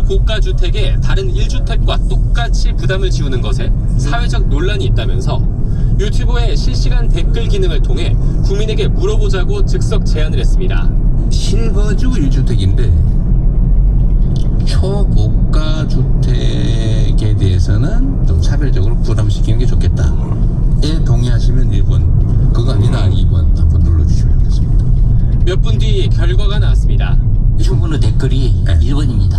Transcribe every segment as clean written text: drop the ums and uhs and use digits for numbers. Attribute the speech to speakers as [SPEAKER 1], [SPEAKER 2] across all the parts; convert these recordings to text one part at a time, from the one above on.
[SPEAKER 1] 초고가 주택에 다른 1주택과 똑같이 부담을 지우는 것에 사회적 논란이 있다면서 유튜브의 실시간 댓글 기능을 통해 국민에게 물어보자고 즉석 제안을 했습니다.
[SPEAKER 2] 실거주 1주택인데 초고가 주택에 대해서는 좀 차별적으로 부담시키는 게 좋겠다에 동의하시면 1번, 그거 아니다 2번 한번 눌러주시면 좋겠습니다.
[SPEAKER 1] 몇 분 뒤 결과가 나왔습니다.
[SPEAKER 3] 유튜브의 댓글이
[SPEAKER 2] 네.
[SPEAKER 3] 1번입니다.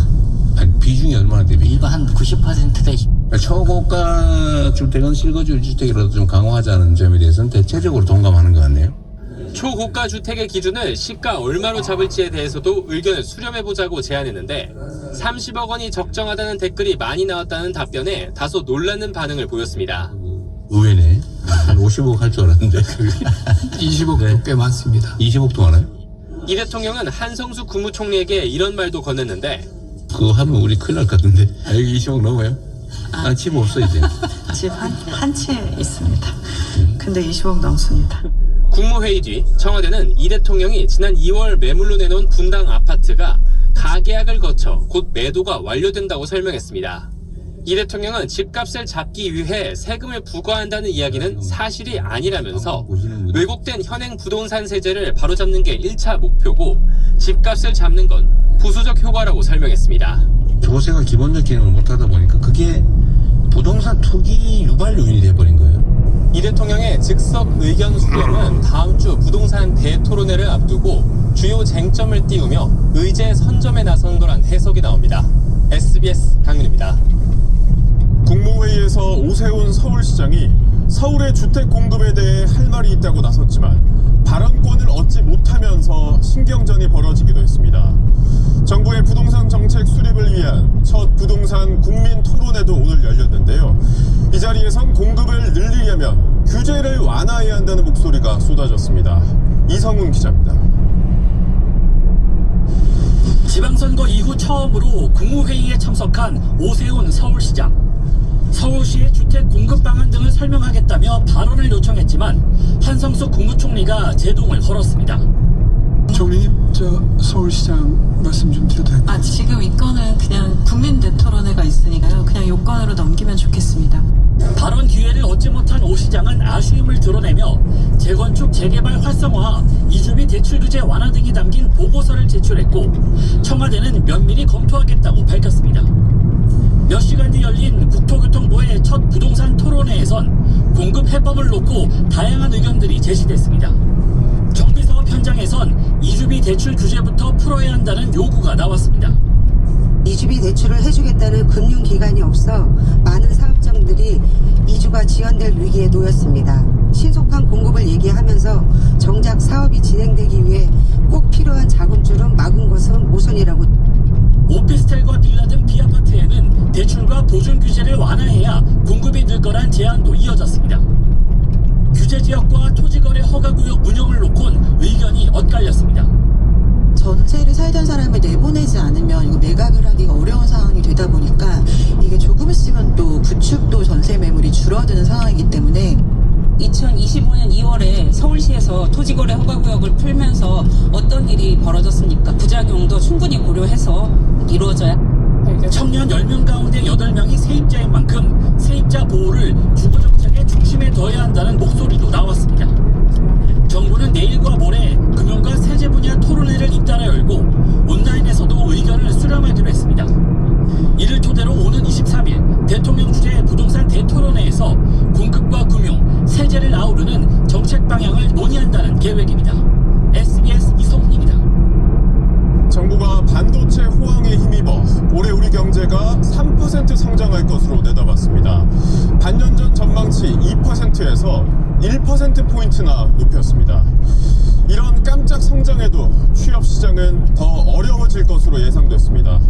[SPEAKER 2] 아니, 비중이 얼마나 됩니까?
[SPEAKER 3] 이거 한 90%대
[SPEAKER 2] 초고가 주택은 실거주 1주택이라도 좀 강화하자는 점에 대해서는 대체적으로 동감하는 것 같네요.
[SPEAKER 1] 초고가 주택의 기준을 시가 얼마로 잡을지에 대해서도 의견을 수렴해보자고 제안했는데 30억 원이 적정하다는 댓글이 많이 나왔다는 답변에 다소 놀라는 반응을 보였습니다.
[SPEAKER 2] 의외네. 한 50억 할 줄 알았는데
[SPEAKER 4] 20억도
[SPEAKER 2] 네.
[SPEAKER 4] 꽤 많습니다.
[SPEAKER 2] 20억도 하나요?
[SPEAKER 1] 이 대통령은 한성수 국무총리에게 이런 말도 건넸는데
[SPEAKER 2] 그거 하면 우리 큰일 날 것 같은데. 여기 20억 넘어요? 집 없어 이제.
[SPEAKER 5] 집 한 채 있습니다. 근데 20억 넘습니다.
[SPEAKER 1] 국무회의 뒤 청와대는 이 대통령이 지난 2월 매물로 내놓은 분당 아파트가 가계약을 거쳐 곧 매도가 완료된다고 설명했습니다. 이 대통령은 집값을 잡기 위해 세금을 부과한다는 이야기는 사실이 아니라면서 왜곡된 현행 부동산 세제를 바로잡는 게 1차 목표고 집값을 잡는 건 부수적 효과라고 설명했습니다.
[SPEAKER 2] 조세가 기본적 기능을 못하다 보니까 그게 부동산 투기 유발 요인이 돼버린 거예요.
[SPEAKER 1] 이 대통령의 즉석 의견 수렴은 다음 주 부동산 대토론회를 앞두고 주요 쟁점을 띄우며 의제 선점에 나선 거란 해석이 나옵니다. SBS 강민입니다.
[SPEAKER 6] 국무회의에서 오세훈 서울시장이 서울의 주택 공급에 대해 할 말이 있다고 나섰지만 발언권을 얻지 못하면서 신경전이 벌어지기도 했습니다. 정부의 부동산 정책 수립을 위한 첫 부동산 국민 토론회도 오늘 열렸는데요. 이 자리에선 공급을 늘리려면 규제를 완화해야 한다는 목소리가 쏟아졌습니다. 이성훈 기자입니다.
[SPEAKER 7] 지방선거 이후 처음으로 국무회의에 참석한 오세훈 서울시장. 서울시의 주택 공급 방안 등을 설명하겠다며 발언을 요청했지만 한성수 국무총리가 제동을 걸었습니다.
[SPEAKER 4] 총리님, 저 서울시장 말씀 좀 드려도 될까요?
[SPEAKER 5] 지금 이건은 그냥 국민 대토론회가 있으니까요. 그냥 요건으로 넘기면 좋겠습니다.
[SPEAKER 7] 발언 기회를 얻지 못한 오 시장은 아쉬움을 드러내며 재건축, 재개발 활성화, 이주비 대출 규제 완화 등이 담긴 보고서를 제출했고 청와대는 면밀히 검토하겠다고 밝혔습니다. 몇 시간 뒤 열린 국토교통부의 첫 부동산 토론회에선 공급 해법을 놓고 다양한 의견들이 제시됐습니다. 정비사업 현장에선 이주비 대출 규제부터 풀어야 한다는 요구가 나왔습니다.
[SPEAKER 8] 이주비 대출을 해주겠다는 금융기관이 없어 많은 사업장들이 이주가 지연될 위기에 놓였습니다. 신속한 공급을 얘기하면서 정작 사업이 진행되기 위해 꼭 필요한 자금줄은 막은 것은 모순이라고.
[SPEAKER 7] 오피스텔과 빌라 등 비아파트에는 대출과 보증 규제를 완화해야 공급이 늘 거란 제안도 이어졌습니다. 규제 지역과 토지거래 허가구역 운영을 놓곤 의견이 엇갈렸습니다.
[SPEAKER 9] 전세를 살던 사람을 내보내지 않으면 이거 매각을 하기가 어려운 상황이 되다 보니까 이게 조금씩은 또 구축도 전세 매물이 줄어드는 상황이기 때문에
[SPEAKER 10] 2025년 2월에 서울시에서 토지거래 허가구역을 풀면서 어떤 일이 벌어졌습니까? 부작용도 충분히 고려해서 이루어져야.
[SPEAKER 7] 청년 10명 가운데 8명이 세입자인 만큼 세입자 보호를 주거정책의 중심에 둬야 한다는 목소리도 나왔습니다. 정부는 내일과 모레 금융과 세제 분야 토론회를 잇따라 열고 온라인에서도 의견을 수렴하기로 했습니다. 이를 토대로 오는 23일 대통령 주재 부동산 대토론회에서 공급과 금융, 세제를 아우르는 정책 방향을 논의한다는 계획입니다. SBS 이성훈입니다.
[SPEAKER 6] 정부가 반도체 호황에 힘입어 올해 우리 경제가 3% 성장할 것으로 내다봤습니다. 반년 전 전망치 2%에서 1%포인트나 높였습니다. 이런 깜짝 성장에도 취업 시장은 더 어려워질 것으로 예상됐습니다.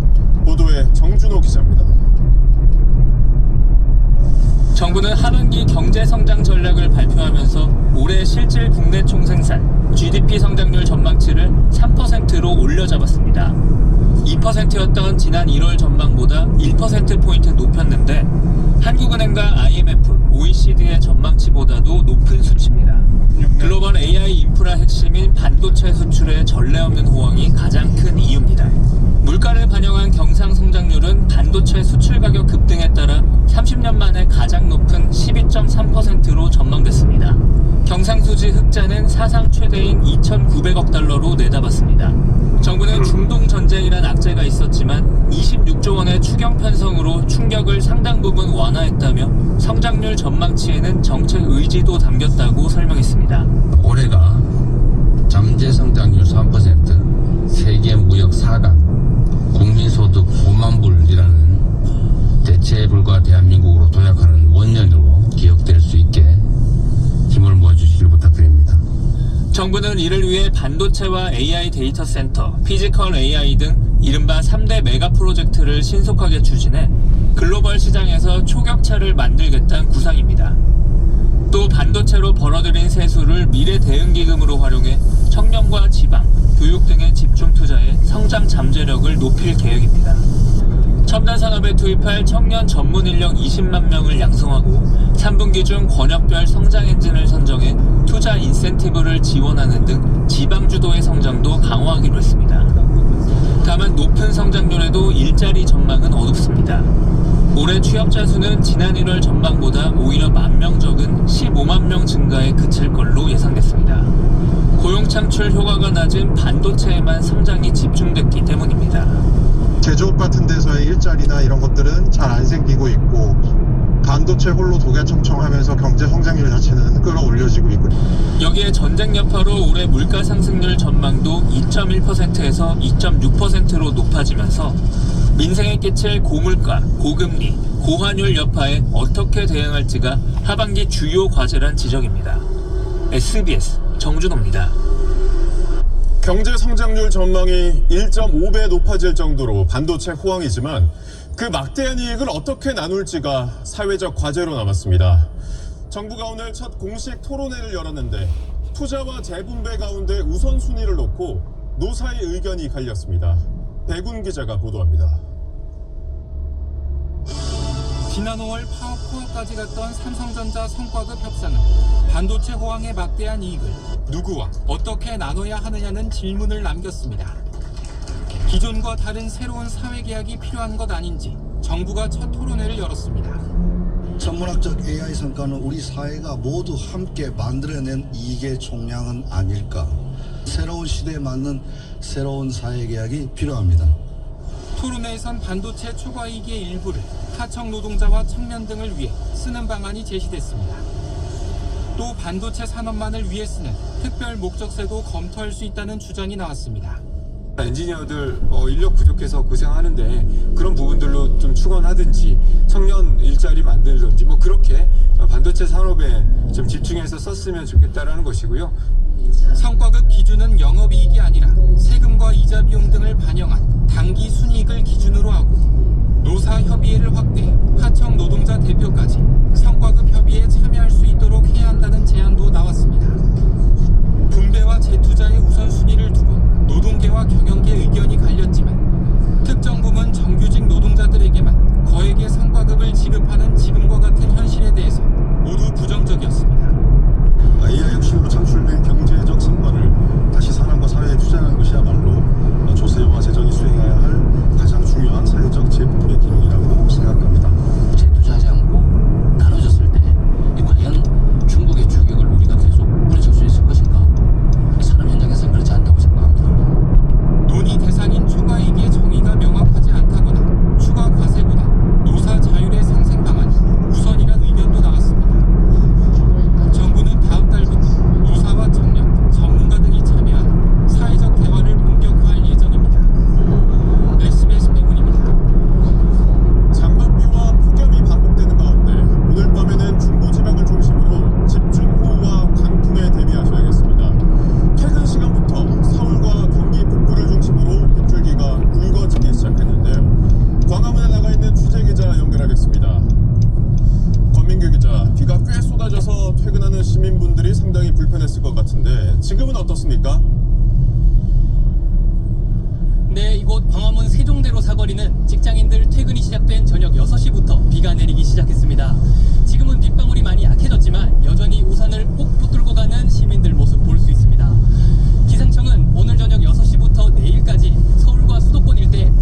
[SPEAKER 6] 보도에 정준호 기자입니다.
[SPEAKER 1] 정부는 하반기 경제성장 전략을 발표하면서 올해 실질 국내 총생산, GDP 성장률 전망치를 3%로 올려잡았습니다. 2%였던 지난 1월 전망보다 1%포인트 높였는데 한국은행과 IMF, OECD의 전망치보다도 높은 수치입니다. 글로벌 AI 인프라 핵심인 반도체 수출의 전례 없는 호황이 가장 큰 이유입니다. 물가를 반영한 경상 성장률은 반도체 수출 가격 급등에 따라 30년 만에 가장 높은 12.3%로 전망됐습니다. 경상수지 흑자는 사상 최대인 2,900억 달러로 내다봤습니다. 정부는 중동 전쟁이란 악재가 있었지만 26조 원의 추경 편성으로 충격을 상당 부분 완화했다며 성장률 전망치에는 정책 의지도 담겼다고 설명했습니다.
[SPEAKER 2] 올해가 잠재 성장률 3%, 세계 무역 4강, 국민소득 5만 불이라는 대체에 불과 대한민국으로 도약하는 원년으로 기억될 수 있게 힘을 모아주시길 부탁드립니다.
[SPEAKER 1] 정부는 이를 위해 반도체와 AI 데이터 센터, 피지컬 AI 등 이른바 3대 메가 프로젝트를 신속하게 추진해 글로벌 시장에서 초격차를 만들겠다는 구상입니다. 또 반도체로 벌어들인 세수를 미래 대응기금으로 활용해 청년과 지방, 교육 등에 집중 투자해 성장 잠재력을 높일 계획입니다. 첨단 산업에 투입할 청년 전문 인력 20만 명을 양성하고 3분기 중 권역별 성장 엔진을 선정해 투자 인센티브를 지원하는 등 지방 주도의 성장도 강화하기로 했습니다. 다만 높은 성장률에도 일자리 전망은 어둡습니다. 올해 취업자 수는 지난 1월 전망보다 오히려 1만 명 적은 15만 명 증가에 그칠 걸로 예상됐습니다. 고용 창출 효과가 낮은 반도체에만 성장이 집중됐기 때문입니다.
[SPEAKER 11] 제조업 같은 데서의 일자리나 이런 것들은 잘 안 생기고 있고 반도체 홀로 도개청청하면서 경제 성장률 자체는 끌어올려지고 있고
[SPEAKER 1] 여기에 전쟁 여파로 올해 물가 상승률 전망도 2.1%에서 2.6%로 높아지면서 민생에 끼칠 고물가, 고금리, 고환율 여파에 어떻게 대응할지가 하반기 주요 과제란 지적입니다. SBS 정준호입니다.
[SPEAKER 6] 경제 성장률 전망이 1.5배 높아질 정도로 반도체 호황이지만 그 막대한 이익을 어떻게 나눌지가 사회적 과제로 남았습니다. 정부가 오늘 첫 공식 토론회를 열었는데 투자와 재분배 가운데 우선순위를 놓고 노사의 의견이 갈렸습니다. 배군 기자가 보도합니다.
[SPEAKER 12] 지난 5월 파워코어까지 갔던 삼성전자 성과급 협상은 반도체 호황의 막대한 이익을 누구와 어떻게 나눠야 하느냐는 질문을 남겼습니다. 기존과 다른 새로운 사회계약이 필요한 것 아닌지 정부가 첫 토론회를 열었습니다.
[SPEAKER 13] 천문학적 AI 성과는 우리 사회가 모두 함께 만들어낸 이익의 총량은 아닐까. 새로운 시대에 맞는 새로운 사회계약이 필요합니다.
[SPEAKER 12] 토론회에선 반도체 초과이익의 일부를 하청 노동자와 청년 등을 위해 쓰는 방안이 제시됐습니다. 또 반도체 산업만을 위해 쓰는 특별 목적세도 검토할 수 있다는 주장이 나왔습니다.
[SPEAKER 14] 엔지니어들 인력 부족해서 고생하는데 그런 부분들로 좀 축원하든지 청년 일자리 만들든지 뭐 그렇게 반도체 산업에 좀 집중해서 썼으면 좋겠다라는 것이고요.
[SPEAKER 12] 성과급 기준은 영업이익이 아니라 세금과 이자 비용 등을 반영한 당기 순이익을 기준으로 하고 노사 협의회를 확대해 하청 노동자 대표까지 성과급 협의에 참여할 수 있도록 해야 한다는 제안도 나왔습니다. 분배와 재투자의 우선순위를 두고 노동계와 경영계 의견이 갈렸지만 특정 부문 정규직 노동자들에게만 거액의 성과급을 지급하는 지금과 같은 현실에 대해서 모두 부정적이었습니다.
[SPEAKER 13] AI 혁신으로 창출된 경제적 성과를 다시 사람과 사회에 투자하는 것이야말로 조세와 재정이 수행해야 할 가장 중요한 사회적 재분배 기능이라고 생각합니다.
[SPEAKER 3] 재투자하지 않고 나눠졌을 때 과연 중국의 추격을 우리가 계속 물리칠 수 있을 것인가? 산업 현장에서는 그렇지 않다고 생각합니다.
[SPEAKER 12] 논의 대상인 초과이익의 정의가 명확하지 않다거나 추가 과세보다 노사 자율의 상생 방안이 우선이란 의견도 나왔습니다. 정부는 다음 달부터 노사와 청년, 전문가 등이 참여하는 사회적 대화를 본격화할 예정입니다. SBS 배군입니다.
[SPEAKER 6] 장맛비와 폭염이 반복되는 가운데 오늘 밤에는 중부지방을 중심으로 집중호우와 강풍에 대비하셔야겠습니다. 퇴근 시간부터 서울과 경기 북부를 중심으로 빗줄기가 굵어지기 시작했는데요. 광화문에 나가 있는 취재기자 연결하겠습니다. 권민규 기자, 비가 꽤 쏟아져서 퇴근하는 시민분들이 상당히 불편했을 것 같은데 지금은 어떻습니까?
[SPEAKER 15] 네, 이곳 광화문 세종대로 사거리는 직장인들 퇴근이 시작된 저녁 6시부터 비가 내리기 시작했습니다. 지금은 빗방울이 많이 약해졌지만 여전히 우산을 꼭 붙들고 가는 시민들 모습 볼 수 있습니다. 기상청은 오늘 저녁 6시부터 내일까지 서울과 수도권 일대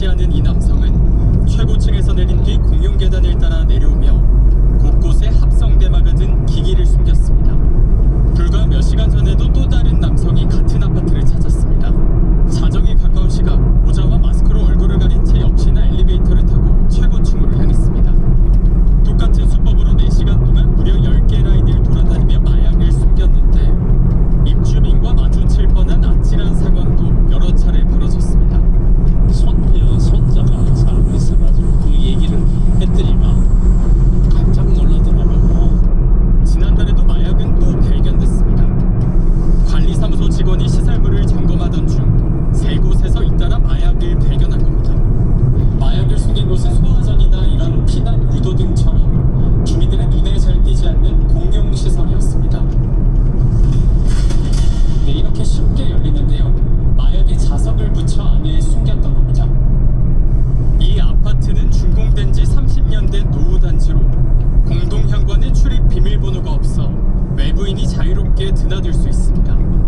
[SPEAKER 15] 보이지 않는 이 남성은 최고층에서 내린 뒤 공용 계단을 따라 내려오며 곳곳에 합성대마가 든 기기를 숨겼습니다. 불과 몇 시간 전에도 또 다른 남성이 같은 아파트를 찾았습니다. 자정에 가까운 시각 모자와 마스크로 얼굴을 가린 채 역시나 엘리베이터를 타고 최고층으로 향했습니다. 똑같은 수법으로 4시간 동안 무려 10개 라인을 돌아다니며 마약을 숨겼는데 입주민과 마주칠 뻔한 아찔한 상황도 여러 차례 벌어졌습니다.
[SPEAKER 3] 손녀, 손자가 살고 있어가지고 그 얘기를 했더니만 깜짝 놀라더라고요.
[SPEAKER 15] 지난달에도 마약은 또 발견됐습니다. 관리사무소 직원이 시설물을 점검하던 중 세 곳에서 잇따라 마약을 발견한 겁니다. 마약을 숨긴 곳은 소화전이나 이런 피난 유도 등처럼 주민들의 눈에 잘 띄지 않는 공용시설이었습니다. 네, 이렇게 쉽게 열리는데요. 마약에 자석을 붙여 안에 숨겼던 겁니다. 이 아파트는 준공된 지 30년 된 노후단지로 공동현관에 출입 비밀번호가 없어 외부인이 자유롭게 드나들 수 있습니다.